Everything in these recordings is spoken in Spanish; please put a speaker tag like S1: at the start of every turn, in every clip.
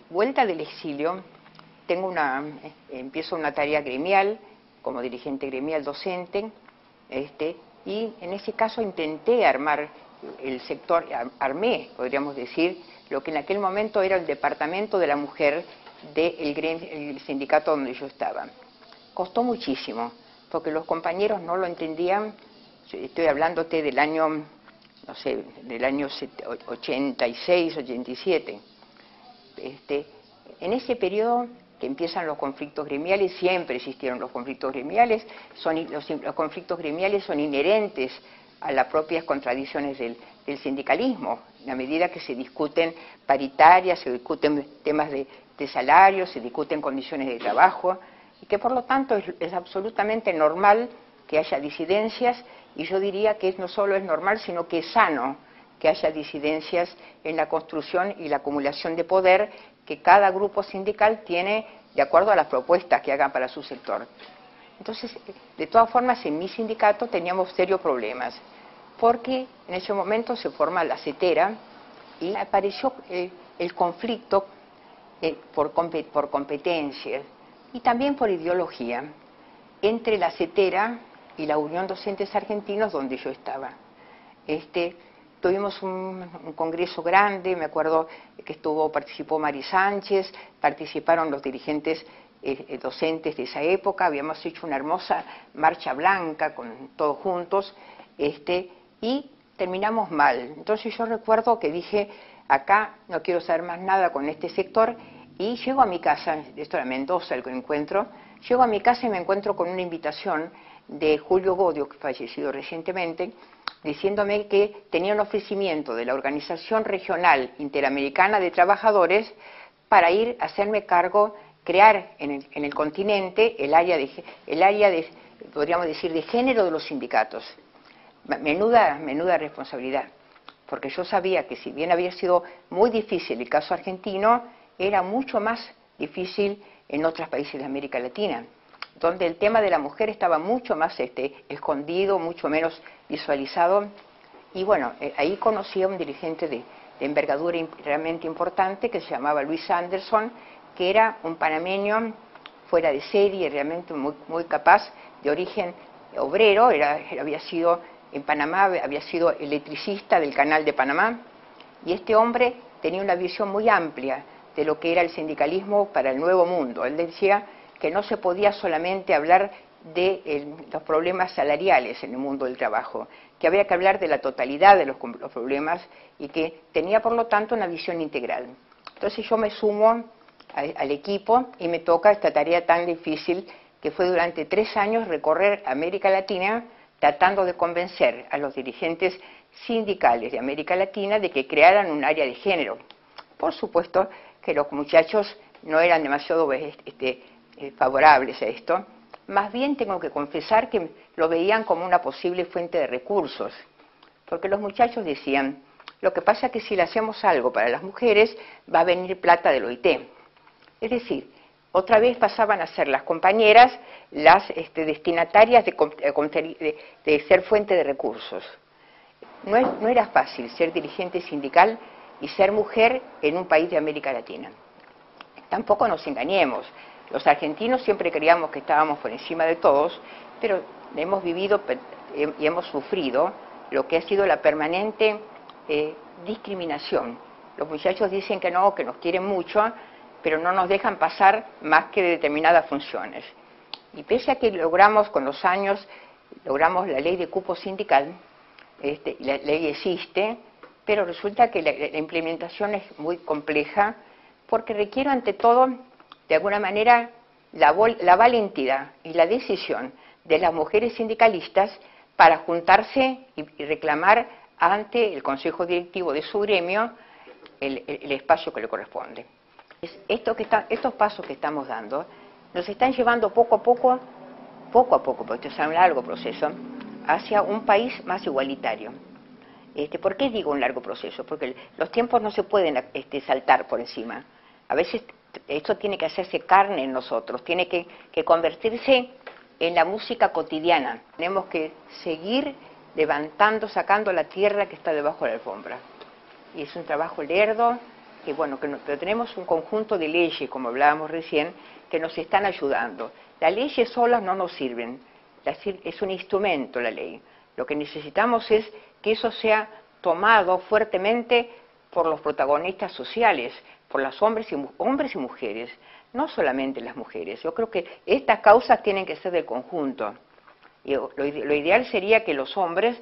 S1: vuelta del exilio, empiezo una tarea gremial, como dirigente gremial docente, y en ese caso intenté armar el sector, armé, podríamos decir, lo que en aquel momento era el departamento de la mujer del sindicato donde yo estaba. Costó muchísimo, porque los compañeros no lo entendían. Estoy hablándote del año, no sé, del año 86, 87. En ese periodo que empiezan los conflictos gremiales, siempre existieron los conflictos gremiales, los conflictos gremiales son inherentes a las propias contradicciones del sindicalismo, en la medida que se discuten paritarias, se discuten temas de salario, se discuten condiciones de trabajo, y que por lo tanto es absolutamente normal que haya disidencias, y yo diría que no solo es normal, sino que es sano que haya disidencias en la construcción y la acumulación de poder que cada grupo sindical tiene de acuerdo a las propuestas que hagan para su sector. Entonces, de todas formas, en mi sindicato teníamos serios problemas, porque en ese momento se forma la CETERA y apareció el conflicto por competencias y también por ideología entre la CETERA y la Unión Docentes Argentinos, donde yo estaba. Tuvimos un congreso grande, me acuerdo que participó Mari Sánchez, participaron los dirigentes docentes de esa época, habíamos hecho una hermosa marcha blanca con todos juntos, y terminamos mal. Entonces yo recuerdo que dije, acá no quiero saber más nada con este sector, y llego a mi casa, esto era Mendoza el encuentro, llego a mi casa y me encuentro con una invitación de Julio Godio, que fallecido recientemente, diciéndome que tenía un ofrecimiento de la Organización Regional Interamericana de Trabajadores para ir a hacerme cargo, crear en el continente el área de, podríamos decir, de género de los sindicatos. Menuda responsabilidad, porque yo sabía que si bien había sido muy difícil el caso argentino, era mucho más difícil en otros países de América Latina, donde el tema de la mujer estaba mucho más escondido, mucho menos visualizado. Y bueno, ahí conocí a un dirigente de envergadura realmente importante que se llamaba Luis Anderson, que era un panameño fuera de serie, realmente muy capaz, de origen obrero, había sido en Panamá, había sido electricista del Canal de Panamá, y este hombre tenía una visión muy amplia de lo que era el sindicalismo para el nuevo mundo. Él decía que no se podía solamente hablar de los problemas salariales en el mundo del trabajo, que había que hablar de la totalidad de los problemas y que tenía por lo tanto una visión integral. Entonces yo me sumo al equipo y me toca esta tarea tan difícil que fue durante 3 años recorrer América Latina tratando de convencer a los dirigentes sindicales de América Latina de que crearan un área de género. Por supuesto que los muchachos no eran demasiado favorables a esto, más bien tengo que confesar que lo veían como una posible fuente de recursos, porque los muchachos decían, lo que pasa es que si le hacemos algo para las mujeres, va a venir plata del OIT. Es decir, otra vez pasaban a ser las compañeras las destinatarias de ser fuente de recursos. No era fácil ser dirigente sindical y ser mujer en un país de América Latina. Tampoco nos engañemos, los argentinos siempre creíamos que estábamos por encima de todos, pero hemos vivido y hemos sufrido lo que ha sido la permanente discriminación. Los muchachos dicen que nos quieren mucho, pero no nos dejan pasar más que de determinadas funciones. Y pese a que logramos con los años, logramos la ley de cupo sindical, la ley existe, pero resulta que la implementación es muy compleja porque requiere ante todo, de alguna manera, la valentía y la decisión de las mujeres sindicalistas para juntarse y reclamar ante el consejo directivo de su gremio el espacio que le corresponde. Estos pasos que estamos dando nos están llevando poco a poco, porque esto es un largo proceso, hacia un país más igualitario. ¿Por qué digo un largo proceso? Porque los tiempos no se pueden saltar por encima. A veces esto tiene que hacerse carne en nosotros, tiene que convertirse en la música cotidiana. Tenemos que seguir levantando, sacando la tierra que está debajo de la alfombra. Y es un trabajo lerdo, bueno, pero tenemos un conjunto de leyes, como hablábamos recién, que nos están ayudando. Las leyes solas no nos sirven, es un instrumento la ley. Lo que necesitamos es que eso sea tomado fuertemente por los protagonistas sociales, por los hombres y mujeres, no solamente las mujeres. Yo creo que estas causas tienen que ser del conjunto. Y lo ideal sería que los hombres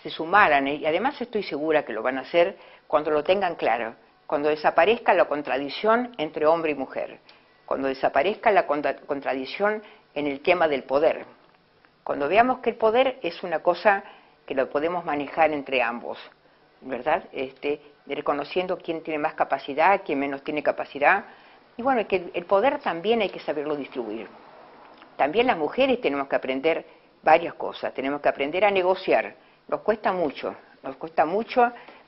S1: se sumaran, y además estoy segura que lo van a hacer cuando lo tengan claro, cuando desaparezca la contradicción entre hombre y mujer, cuando desaparezca la contradicción en el tema del poder, cuando veamos que el poder es una cosa que lo podemos manejar entre ambos, ¿verdad? Reconociendo quién tiene más capacidad, quién menos tiene capacidad, y bueno, que el poder también hay que saberlo distribuir. También las mujeres tenemos que aprender varias cosas, tenemos que aprender a negociar. Nos cuesta mucho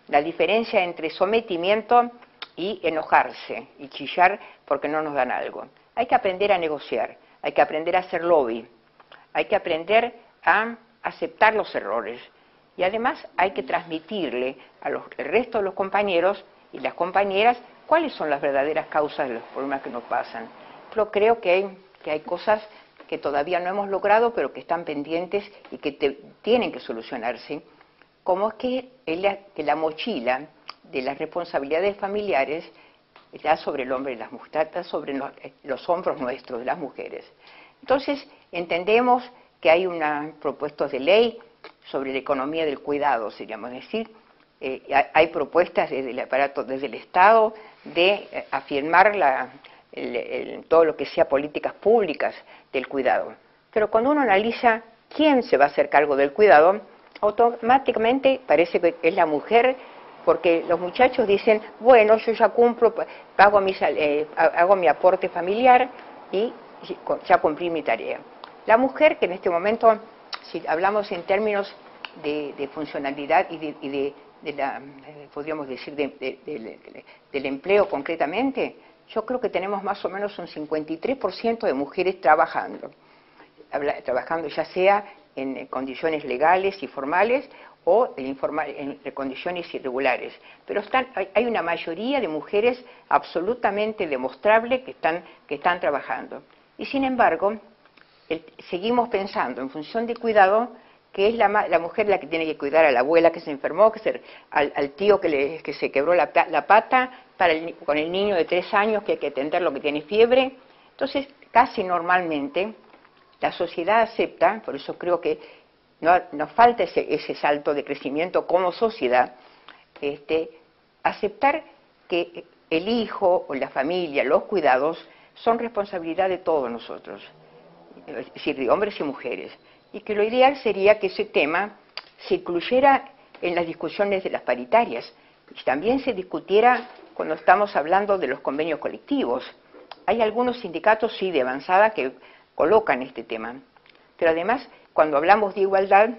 S1: la diferencia entre sometimiento y enojarse y chillar porque no nos dan algo. Hay que aprender a negociar, hay que aprender a hacer lobby, hay que aprender a aceptar los errores y además hay que transmitirle al resto de los compañeros y las compañeras cuáles son las verdaderas causas de los problemas que nos pasan. Yo creo que hay cosas que todavía no hemos logrado, pero que están pendientes y que tienen que solucionarse, como es que la mochila de las responsabilidades familiares está sobre el hombre y las mujeres, está sobre los hombros nuestros, de las mujeres. Entonces, entendemos que hay propuestas de ley sobre la economía del cuidado, seríamos decir, hay propuestas desde el aparato, desde el Estado, de afirmar todo lo que sea políticas públicas del cuidado. Pero cuando uno analiza quién se va a hacer cargo del cuidado, automáticamente parece que es la mujer, porque los muchachos dicen, bueno, yo ya cumplo, hago mi aporte familiar y ya cumplí mi tarea. La mujer, que en este momento, si hablamos en términos de funcionalidad y podríamos decir, del empleo concretamente, yo creo que tenemos más o menos un 53% de mujeres trabajando ya sea en condiciones legales y formales o en condiciones irregulares. Pero hay una mayoría de mujeres absolutamente demostrable que están trabajando. Y sin embargo, seguimos pensando en función de cuidado que es la mujer la que tiene que cuidar a la abuela que se enfermó, al tío que se quebró la pata, con el niño de 3 años que hay que atender lo que tiene fiebre. Entonces, casi normalmente, la sociedad acepta, por eso creo que nos falta ese salto de crecimiento como sociedad, aceptar que el hijo o la familia, los cuidados, son responsabilidad de todos nosotros, es decir, de hombres y mujeres, y que lo ideal sería que ese tema se incluyera en las discusiones de las paritarias, y también se discutiera cuando estamos hablando de los convenios colectivos. Hay algunos sindicatos, sí, de avanzada que colocan este tema, pero además, cuando hablamos de igualdad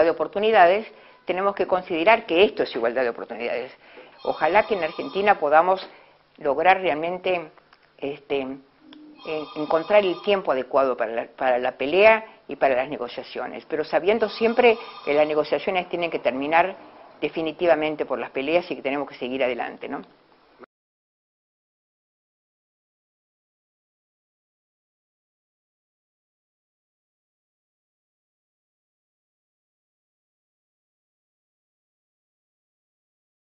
S1: de oportunidades, tenemos que considerar que esto es igualdad de oportunidades. Ojalá que en Argentina podamos lograr realmente encontrar el tiempo adecuado para la pelea y para las negociaciones, pero sabiendo siempre que las negociaciones tienen que terminar definitivamente por las peleas y que tenemos que seguir adelante, ¿no?